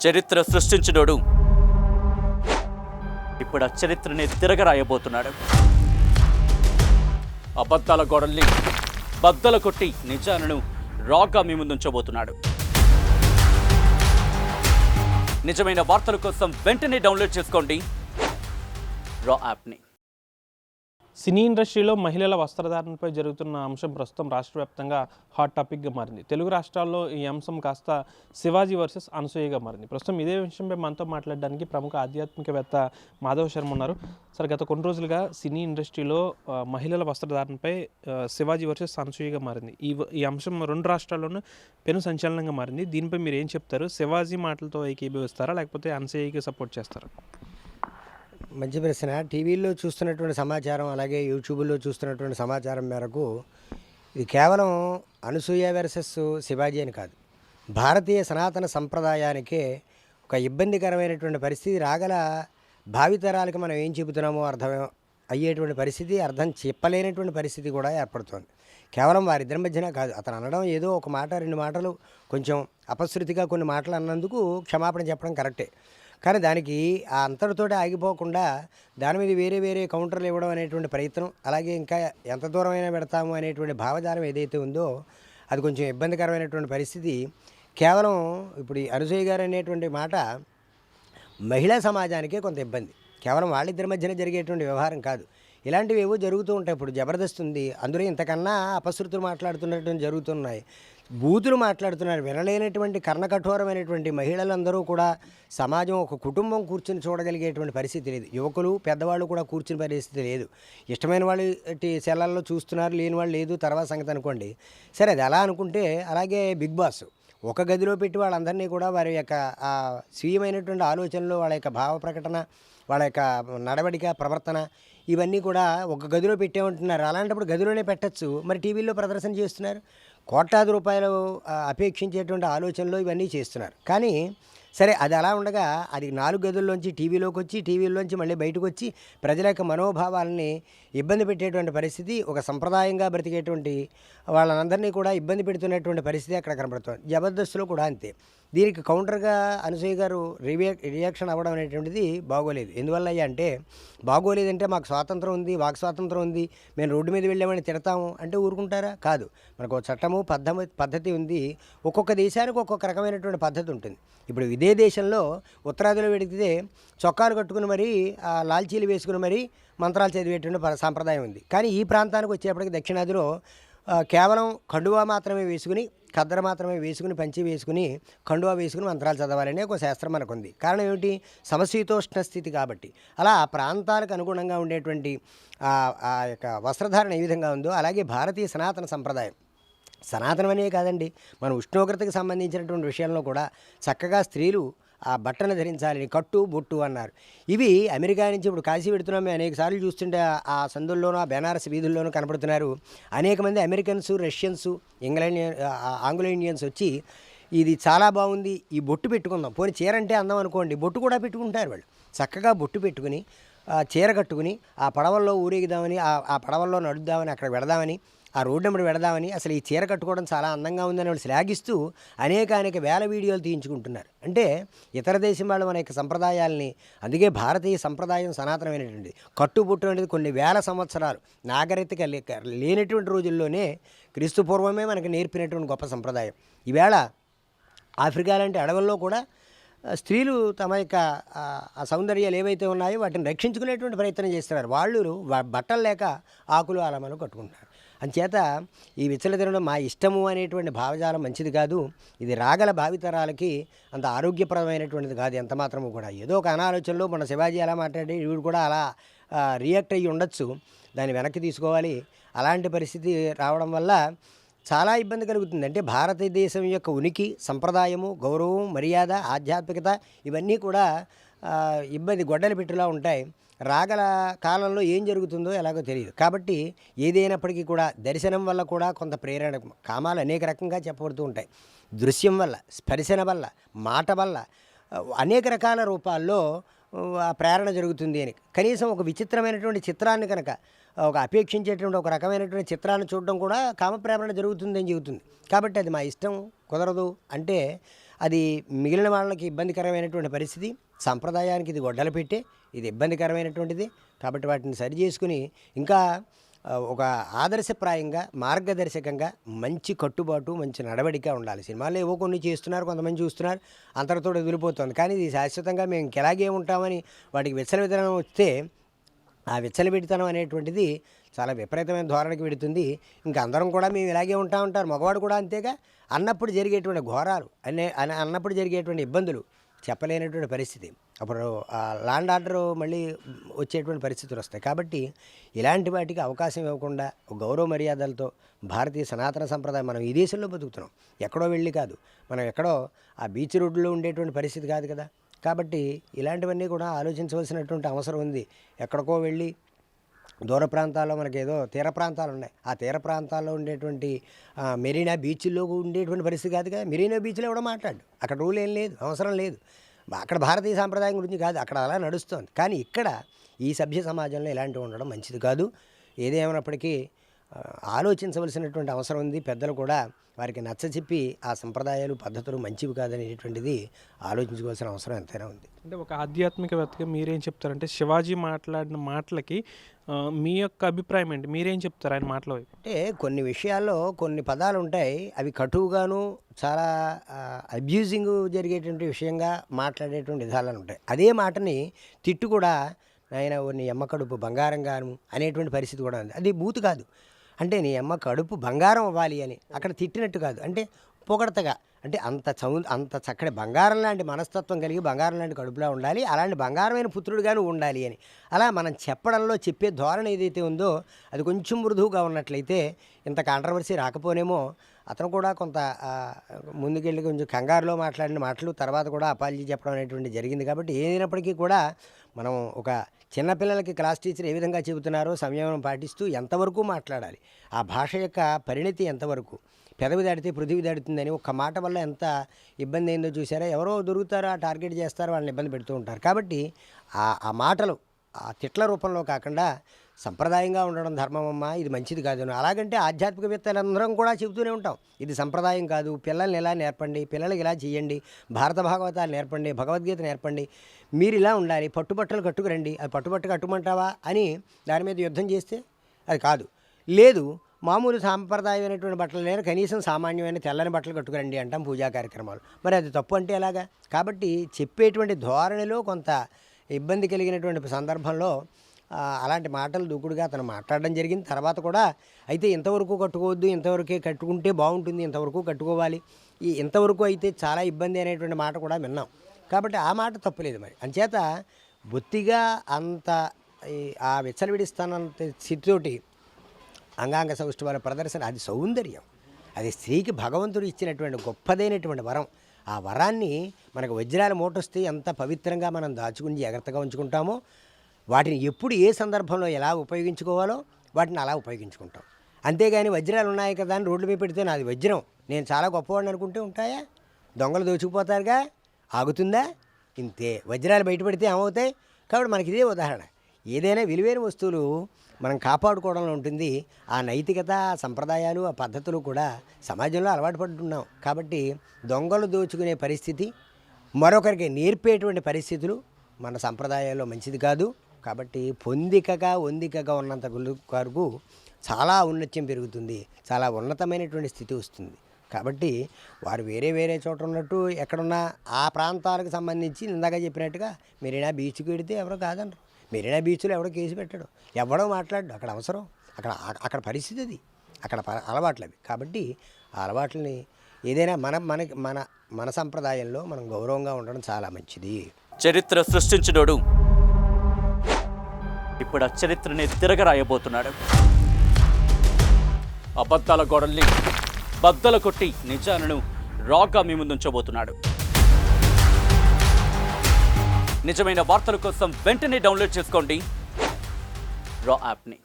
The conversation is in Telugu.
చరిత్ర సృష్టించినోడు ఇప్పుడు ఆ చరిత్రని తిరగరాయబోతున్నాడు. అబద్ధాల గోడల్ని బద్దలు కొట్టి నిజాలను రాగా మీ ముందుంచబోతున్నాడు. నిజమైన వార్తల కోసం వెంటనే డౌన్లోడ్ చేసుకోండి రా యాప్ని. సినీ ఇండస్ట్రీలో మహిళల వస్త్రధారణపై జరుగుతున్న అంశం ప్రస్తుతం రాష్ట్ర వ్యాప్తంగా హాట్ టాపిక్గా మారింది. తెలుగు రాష్ట్రాల్లో ఈ అంశం కాస్త శివాజీ వర్సెస్ అనసూయగా మారింది. ప్రస్తుతం ఇదే విషయంపై మనతో మాట్లాడడానికి ప్రముఖ ఆధ్యాత్మికవేత్త మాధవ్ శర్మ ఉన్నారు. సార్, గత కొన్ని రోజులుగా సినీ ఇండస్ట్రీలో మహిళల వస్త్రధారణపై శివాజీ వర్సెస్ అనసూయగా మారింది. ఈ అంశం రెండు రాష్ట్రాల్లోనూ పెను సంచలనంగా మారింది. దీనిపై మీరు ఏం చెప్తారు? శివాజీ మాటలతో ఏకీభవిస్తారా, లేకపోతే అనసూయకి సపోర్ట్ చేస్తారా? మంచి ప్రశ్న. టీవీల్లో చూస్తున్నటువంటి సమాచారం, అలాగే యూట్యూబ్లో చూస్తున్నటువంటి సమాచారం మేరకు ఇది కేవలం అనసూయ వర్సెస్ శివాజీ అని కాదు, భారతీయ సనాతన సంప్రదాయానికే ఒక ఇబ్బందికరమైనటువంటి పరిస్థితి, రాగల భావితరాలకు మనం ఏం చెబుతున్నామో అర్థం అయ్యేటువంటి పరిస్థితి, అర్థం చెప్పలేనటువంటి పరిస్థితి కూడా ఏర్పడుతోంది. కేవలం వారిద్దరి మధ్యన కాదు, అతను అనడం ఏదో ఒక మాట రెండు మాటలు కొంచెం అపశృతిగా కొన్ని మాటలు అన్నందుకు క్షమాపణ చెప్పడం కరెక్టే. కానీ దానికి ఆ అంతటితోటి ఆగిపోకుండా దాని మీద వేరే వేరే కౌంటర్లు ఇవ్వడం అనేటువంటి ప్రయత్నం, అలాగే ఇంకా ఎంత దూరమైనా పెడతాము అనేటువంటి భావజాలం ఏదైతే ఉందో అది కొంచెం ఇబ్బందికరమైనటువంటి పరిస్థితి. కేవలం ఇప్పుడు అనసూయ గారు అనేటువంటి మాట మహిళా సమాజానికే కొంత ఇబ్బంది. కేవలం వాళ్ళిద్దరి మధ్యన జరిగేటువంటి వ్యవహారం కాదు, ఇలాంటివి ఏవో జరుగుతూ ఉంటాయి. ఇప్పుడు జబర్దస్త్ ఉంది, అందులో ఇంతకన్నా అపశృతులు మాట్లాడుతున్నటువంటి జరుగుతున్నాయి, బూతులు మాట్లాడుతున్నారు. వినలేనటువంటి కర్ణకఠోరమైనటువంటి మహిళలందరూ కూడా సమాజం, ఒక కుటుంబం కూర్చుని చూడగలిగేటువంటి పరిస్థితి లేదు. యువకులు పెద్దవాళ్ళు కూడా కూర్చుని పరిస్థితి లేదు. ఇష్టమైన వాళ్ళు సెల్లల్లో చూస్తున్నారు, లేని వాళ్ళు లేదు, తర్వాత సంగతి అనుకోండి. సరే, అది అలా అనుకుంటే అలాగే బిగ్ బాస్ ఒక గదిలో పెట్టి వాళ్ళందరినీ కూడా వారి యొక్క స్వీయమైనటువంటి ఆలోచనలు, వాళ్ళ యొక్క భావ ప్రకటన, వాళ్ళ యొక్క నడవడిక, ప్రవర్తన ఇవన్నీ కూడా ఒక గదిలో పెట్టేమంటున్నారు. అలాంటప్పుడు గదిలోనే పెట్టచ్చు, మరి టీవీలో ప్రదర్శన చేస్తున్నారు. కోట్లాది రూపాయలు అపేక్షించేటువంటి ఆలోచనలు ఇవన్నీ చేస్తున్నారు. కానీ సరే, అది అలా ఉండగా అది 4 గదుల్లోంచి టీవీలోకి వచ్చి, టీవీలోంచి మళ్ళీ బయటకు వచ్చి ప్రజల యొక్క మనోభావాలని ఇబ్బంది పెట్టేటువంటి పరిస్థితి, ఒక సంప్రదాయంగా బ్రతికేటువంటి వాళ్ళందరినీ కూడా ఇబ్బంది పెడుతున్నటువంటి పరిస్థితి అక్కడ కనబడుతుంది. జబర్దస్త్లో కూడా అంతే. దీనికి కౌంటర్గా అనసూయ గారు రియాక్షన్ అవ్వడం అనేటువంటిది బాగోలేదు. ఎందువల్ల అంటే, బాగోలేదంటే మాకు స్వాతంత్రం ఉంది, వాక్ స్వాతంత్రం ఉంది, మేము రోడ్డు మీద వెళ్ళామని తిడతాము అంటే ఊరుకుంటారా? కాదు. మనకు చట్టము పద్ధతి ఉంది. ఒక్కొక్క దేశానికి ఒక్కొక్క రకమైనటువంటి పద్ధతి ఉంటుంది. ఇప్పుడు ఇదే దేశంలో ఉత్తరాదిలో వెడితే చొక్కాలు కట్టుకుని మరీ లాల్చీలు వేసుకుని మరీ మంత్రాలు చదివేటువంటి సాంప్రదాయం ఉంది. కానీ ఈ ప్రాంతానికి వచ్చేప్పటికి దక్షిణాదిలో కేవలం కండువా మాత్రమే వేసుకుని, ఖద్దర మాత్రమే వేసుకుని, పంచి వేసుకుని, కండువా వేసుకుని మంత్రాలు చదవాలనే ఒక శాస్త్రం మనకు ఉంది. కారణం ఏమిటి? సమశీతోష్ణ స్థితి కాబట్టి. అలా ఆ ప్రాంతాలకు అనుగుణంగా ఉండేటువంటి ఆ యొక్క వస్త్రధారణ ఏ విధంగా ఉందో అలాగే భారతీయ సనాతన సంప్రదాయం, సనాతనమనే కాదండి, మన ఉష్ణోగ్రతకు సంబంధించినటువంటి విషయంలో కూడా చక్కగా స్త్రీలు ఆ బట్టను ధరించాలని కట్టు బొట్టు అన్నారు. ఇవి అమెరికా నుంచి ఇప్పుడు కాశీ పెడుతున్నాం, మేము అనేక సార్లు చూస్తుంటే ఆ సందుల్లోనూ, ఆ బెనారస్ వీధుల్లోనూ కనపడుతున్నారు. అనేక మంది అమెరికన్స్, రష్యన్స్, ఆంగ్లో ఇండియన్స్ వచ్చి ఇది చాలా బాగుంది, ఈ బొట్టు పెట్టుకుందాం, పోనీ చీర అంటే అందం అనుకోండి, బొట్టు కూడా పెట్టుకుంటారు వాళ్ళు. చక్కగా బొట్టు పెట్టుకుని చీర కట్టుకుని ఆ పడవల్లో ఊరేగుదామని, ఆ పడవల్లో నడుద్దామని, అక్కడ పెడదామని, ఆ రోడ్డు నెంబర్ పెడదామని, అసలు ఈ చీర కట్టుకోవడం చాలా అందంగా ఉందని వాళ్ళు శ్లాఘిస్తూ అనేక వేల వీడియోలు తీయించుకుంటున్నారు. అంటే ఇతర దేశం వాళ్ళు మన యొక్క సంప్రదాయాల్ని, అందుకే భారతీయ సంప్రదాయం సనాతనమైనటువంటి కట్టుబొట్టు అనేది కొన్ని వేల సంవత్సరాలు నాగరికత లేనటువంటి రోజుల్లోనే క్రీస్తు పూర్వమే మనకి నేర్పినటువంటి గొప్ప సంప్రదాయం. ఈవేళ ఆఫ్రికా లాంటి అడవుల్లో కూడా స్త్రీలు తమ యొక్క ఆ సౌందర్యాలు ఏవైతే ఉన్నాయో వాటిని రక్షించుకునేటువంటి ప్రయత్నం చేస్తున్నారు. వాళ్ళు బట్టలు లేక ఆకులు ఆలమలు కట్టుకుంటున్నారు. అంచేత ఈ విచ్చల తినడం మా ఇష్టము అనేటువంటి భావజాలం మంచిది కాదు. ఇది రాగల భావితరాలకి అంత ఆరోగ్యప్రదమైనటువంటిది కాదు ఎంత మాత్రము కూడా. ఏదో ఒక అనాలోచనలో మన శివాజీ అలా మాట్లాడి వీడు కూడా అలా రియాక్ట్ అయ్యి ఉండొచ్చు, దాన్ని వెనక్కి తీసుకోవాలి. అలాంటి పరిస్థితి రావడం వల్ల చాలా ఇబ్బంది కలుగుతుంది. అంటే భారతదేశం యొక్క ఉనికి, సంప్రదాయము, గౌరవం, మర్యాద, ఆధ్యాత్మికత ఇవన్నీ కూడా ఇబ్బంది గొడ్డలి పెట్టులా ఉంటాయి. రాగల కాలంలో ఏం జరుగుతుందో ఎలాగో తెలియదు. కాబట్టి ఏదైనప్పటికీ కూడా దర్శనం వల్ల కూడా కొంత ప్రేరణ, కామాలు అనేక రకంగా చెప్పబడుతూ ఉంటాయి. దృశ్యం వల్ల, స్పర్శన వల్ల, మాట వల్ల అనేక రకాల రూపాల్లో ప్రేరణ జరుగుతుంది అని. కనీసం ఒక విచిత్రమైనటువంటి చిత్రాన్ని కనుక, ఒక అపేక్షించేటువంటి ఒక రకమైనటువంటి చిత్రాన్ని చూడడం కూడా కామప్రేరణ జరుగుతుందని చెబుతుంది. కాబట్టి అది మా ఇష్టం కుదరదు అంటే అది మిగిలిన వాళ్ళకి ఇబ్బందికరమైనటువంటి పరిస్థితి, సంప్రదాయానికి ఇది గొడ్డలు పెట్టే, ఇది ఇబ్బందికరమైనటువంటిది. కాబట్టి వాటిని సరి చేసుకుని ఇంకా ఒక ఆదర్శప్రాయంగా, మార్గదర్శకంగా మంచి కట్టుబాటు, మంచి నడవడిక ఉండాలి. సినిమాల్లో ఏవో కొన్ని చేస్తున్నారు, కొంతమంది చూస్తున్నారు, అంతటితో వదిలిపోతుంది. కానీ ఇది శాశ్వతంగా మేము ఇంకెలాగే ఉంటామని వాటికి విచ్చలవిధానం వస్తే ఆ విచ్చలవిడితనం అనేటువంటిది చాలా విపరీతమైన ధోరణికి వెడుతుంది. ఇంకా అందరం కూడా మేము ఇలాగే ఉంటామంటారు. మగవాడు కూడా అంతేగా. అన్నప్పుడు జరిగేటువంటి ఘోరాలు అన్నప్పుడు జరిగేటువంటి ఇబ్బందులు చెప్పలేనటువంటి పరిస్థితి. అప్పుడు ల్యాండ్ ఆర్డర్ మళ్ళీ వచ్చేటువంటి పరిస్థితులు వస్తాయి. కాబట్టి ఇలాంటి వాటికి అవకాశం ఇవ్వకుండా గౌరవ మర్యాదలతో భారతీయ సనాతన సంప్రదాయం, మనం ఈ దేశంలో బతుకుతున్నాం, ఎక్కడో వెళ్ళి కాదు, మనం ఎక్కడో ఆ బీచ్ రోడ్లో ఉండేటువంటి పరిస్థితి కాదు కదా. కాబట్టి ఇలాంటివన్నీ కూడా ఆలోచించవలసినటువంటి అవసరం ఉంది. ఎక్కడికో వెళ్ళి దూర ప్రాంతాల్లో మనకేదో తీర ప్రాంతాలు ఉన్నాయి, ఆ తీర ప్రాంతాల్లో ఉండేటువంటి మెరీనా బీచ్ల్లో ఉండేటువంటి పరిస్థితి కాదు కదా. మెరీనా బీచ్లో ఎవడో మాట్లాడు, అక్కడ రూల్ ఏం లేదు, అవసరం లేదు. అక్కడ భారతీయ సాంప్రదాయం గురించి కాదు, అక్కడ అలా నడుస్తుంది. కానీ ఇక్కడ ఈ సభ్య సమాజంలో ఇలాంటివి ఉండడం మంచిది కాదు. ఏదేమైనప్పటికీ ఆలోచించవలసినటువంటి అవసరం ఉంది. పెద్దలు కూడా వారికి నచ్చచెప్పి ఆ సంప్రదాయాలు, పద్ధతులు మంచివి కాదనేటువంటిది ఆలోచించుకోవాల్సిన అవసరం ఎంతైనా ఉంది. అంటే ఒక ఆధ్యాత్మికవేత్తగా మీరేం చెప్తారంటే శివాజీ మాట్లాడిన మాటలకి మీ యొక్క అభిప్రాయం ఏంటి? మీరేం చెప్తారు ఆయన మాటల వైపు? అంటే కొన్ని విషయాల్లో కొన్ని పదాలు ఉంటాయి, అవి కటువుగాను చాలా అబ్యూజింగ్ జరిగేటువంటి విషయంగా మాట్లాడేటువంటి విధాలు ఉంటాయి. అదే మాటని తిట్టు కూడా ఆయన నీ అమ్మ కడుపు బంగారం గాను అనేటువంటి పరిస్థితి కూడా ఉంది. అది బూతు కాదు, అంటే నీ అమ్మ కడుపు బంగారం అవ్వాలి అని అక్కడ తిట్టినట్టు కాదు, అంటే పొగడతగా, అంటే అంత చక్కటి బంగారం లాంటి మనస్తత్వం కలిగి బంగారం లాంటి కడుపులా ఉండాలి, అలాంటి బంగారమైన పుత్రుడుగాను ఉండాలి అని అలా మనం చెప్పడంలో చెప్పే ధోరణి ఏదైతే ఉందో అది కొంచెం మృదువుగా ఉన్నట్లయితే ఇంత కాంట్రవర్సీ రాకపోనేమో. అతను కూడా కొంత ముందుకెళ్ళి కొంచెం కంగారులో మాట్లాడిన మాటలు తర్వాత కూడా అపాలజీ చెప్పడం అనేటువంటి జరిగింది. కాబట్టి ఏదైనప్పటికీ కూడా మనం ఒక చిన్నపిల్లలకి క్లాస్ టీచర్ ఏ విధంగా చెబుతున్నారో సంయమనం పాటిస్తూ ఎంతవరకు మాట్లాడాలి, ఆ భాష యొక్క పరిణితి ఎంతవరకు, పెదవి దాడితే పృథివీ దాడుతుందని ఒక్క మాట వల్ల ఎంత ఇబ్బంది అయిందో చూసారా. ఎవరో దొరుకుతారో ఆ టార్గెట్ చేస్తారో, వాళ్ళని ఇబ్బంది పెడుతూ ఉంటారు. కాబట్టి ఆ మాటలు ఆ తిట్ల రూపంలో కాకుండా సంప్రదాయంగా ఉండడం ధర్మమమ్మ, ఇది మంచిది కాదు. అలాగంటే ఆధ్యాత్మికవేత్తలందరం కూడా చెబుతూనే ఉంటాం, ఇది సంప్రదాయం కాదు, పిల్లల్ని ఎలా నేర్పండి, పిల్లలకి ఇలా చేయండి, భారత భాగవతాలు నేర్పండి, భగవద్గీత నేర్పండి, మీరు ఇలా ఉండాలి, పట్టుబట్టలు కట్టుకురండి. అది పట్టుబట్ట కట్టుమంటావా అని దాని మీద యుద్ధం చేస్తే అది కాదు. లేదు, మామూలు సాంప్రదాయమైనటువంటి బట్టలు లేని కనీసం సామాన్యమైన తెల్లని బట్టలు కట్టుకురండి అంటాం పూజా కార్యక్రమాలు. మరి అది తప్పు అంటే ఎలాగా? కాబట్టి చెప్పేటువంటి ధోరణిలో కొంత ఇబ్బంది కలిగినటువంటి సందర్భంలో అలాంటి మాటలు దూకుడుగా అతను మాట్లాడడం జరిగింది. తర్వాత కూడా అయితే ఇంతవరకు కట్టుకోవద్దు, ఇంతవరకే కట్టుకుంటే బాగుంటుంది, ఇంతవరకు కట్టుకోవాలి, ఇంతవరకు అయితే చాలా ఇబ్బంది అనేటువంటి మాట కూడా విన్నాం. కాబట్టి ఆ మాట తప్పులేదు. మరి అంచేత బొత్తిగా అంత ఆ విచ్చలవిడిస్తానంత స్థితితోటి అంగాంగ సౌష్ఠవాల ప్రదర్శన, అది సౌందర్యం, అది స్త్రీకి భగవంతుడు ఇచ్చినటువంటి గొప్పదైనటువంటి వరం. ఆ వరాన్ని మనకు వజ్రాల మూటొస్తే ఎంత పవిత్రంగా మనం దాచుకుని జాగ్రత్తగా ఉంచుకుంటామో, వాటిని ఎప్పుడు ఏ సందర్భంలో ఎలా ఉపయోగించుకోవాలో వాటిని అలా ఉపయోగించుకుంటాం. అంతేగాని వజ్రాలు ఉన్నాయి కదా అని రోడ్ల మీద పెడితే నాది వజ్రం, నేను చాలా గొప్పవాడిని అనుకుంటే ఉంటాయా? దొంగలు దోచుకుపోతారుగా, ఆగుతుందా? ఇంతే. వజ్రాలు బయటపడితే ఏమవుతాయి? కాబట్టి మనకి ఇదే ఉదాహరణ. ఏదైనా విలువైన వస్తువులు మనం కాపాడుకోవడంలో ఉంటుంది. ఆ నైతికత, ఆ సంప్రదాయాలు, ఆ పద్ధతులు కూడా సమాజంలో అలవాటు పడుతున్నాం. కాబట్టి దొంగలు దోచుకునే పరిస్థితి, మరొకరికి నేర్పేటువంటి పరిస్థితులు మన సంప్రదాయాల్లో మంచిది కాదు. కాబట్టి ఒందికగా ఉన్నంత వరకు చాలా ఔన్నత్యం పెరుగుతుంది, చాలా ఉన్నతమైనటువంటి స్థితి వస్తుంది. కాబట్టి వారు వేరే చోట ఉన్నట్టు ఎక్కడున్నా ఆ ప్రాంతాలకు సంబంధించి ఇందాక చెప్పినట్టుగా మెరీనా బీచ్కి వెడితే ఎవరో కాదనరు, మెరీనా బీచ్లో ఎవడో కేసు పెట్టాడు, ఎవడో మాట్లాడు, అక్కడ అవసరం, అక్కడ పరిస్థితి అది, అక్కడ అలవాట్లు అవి. కాబట్టి ఆ అలవాట్లని ఏదైనా మన సంప్రదాయంలో మనం గౌరవంగా ఉండడం చాలా మంచిది. చరిత్ర సృష్టించినోడు ఇప్పుడు ఆ చరిత్రని తిరగరాయబోతున్నాడు. అబద్ధాల గోడల్ని బద్దలు కొట్టి నిజాలను రాగా మీ ముందుంచబోతున్నాడు. నిజమైన వార్తల కోసం వెంటనే డౌన్లోడ్ చేసుకోండి రా యాప్ని.